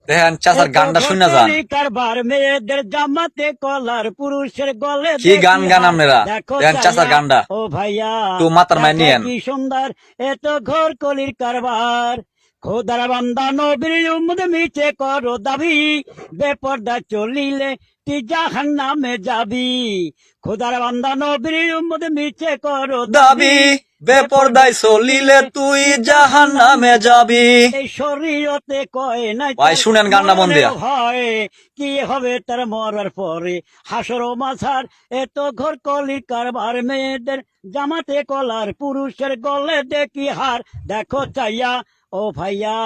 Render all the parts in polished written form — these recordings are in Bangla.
দেখেন চাচার গানটা শুনে যান। কারবার মেয়েদের জামাতে কলার, পুরুষের গলে কি গান গান আপনারা, দেখো দেখেন চাচার গানটা ও ভাইয়া তো মাথার মায় নিয়েন। কি সুন্দর এত ঘর কলির কারবার। খোদার বান্দা নবীর উম্মত মিছে করো দাবি, বেপর্দা চলিলে তুই জাহান্নামে যাবি। খোদার বান্দা নবীর উম্মত মিছে করো দাবি, বেপরদায় চলিলে তুই জাহান্নামে যাবি। এই শরীয়তে কয় নাই ভাই শুনেন গানটা মন দিয়া। হয় কি হবে তার মরার পরে, হাসর ও মাঝার এত ঘর কলির কারবার। মেয়েদের জামাতে কলার, পুরুষের গলে দেখি হার, দেখো চাইয়া ও ভাইয়া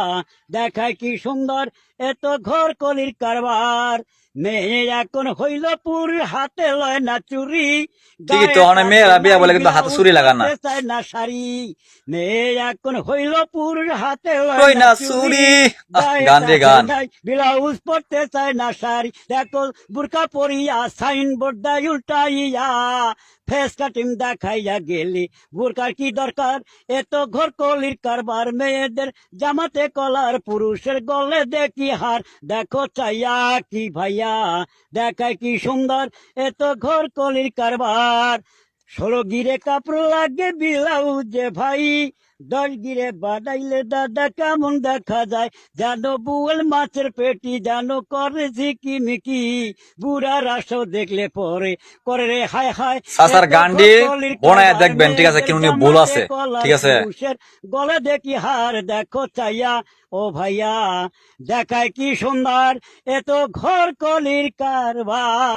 দেখায় কি সুন্দর এত ঘর কলির কারবার। মেয়ে এখন হইল পুর, হাতে লয় না চুরি, ঠিকই তো, অনেক মেয়েরা বিয়া বলে কিন্তু হাতে চুরি লাগা না। চায় না শাড়ি। মেয়ে এখন হইল পুর, হাতে কই না চুরি। গান রে গান। ব্লাউজ পড়তে চায় না শাড়ি, দেখো বুরকা পরিয়া সাইনবোর্ড দেয় উল্টাইয়া, ফেস কাটিং দেখাইয়া গেলি, বুরকার কি দরকার এত ঘর কলির কারবার। মেয়েদের জামাতে কলার, পুরুষের গলে দেখি হার, দেখো চাইয়া কি ভাইয়া দেখায় কি সুন্দর এত ঘর কলির কারবার। 16 গিরে কাপড় লাগে ব্লাউজে ভাই, 10 গিরে বানাইলে দাদা কেমন দেখা যায়। জানো বুয়াল মাছের পেটি, জানো করে ঝিকিমিকি, বুড়া রাসও দেখলে পরে করে রে হায় হায়। চাচার গানটি বনায় দেখবেন, ঠিক আছে, কিন্তু ভুল আছে, ঠিক আছে। গলে দেখি হার, দেখো চাইয়া ও ভাইয়া দেখায় কি সুন্দর এত ঘর কলির কারবার।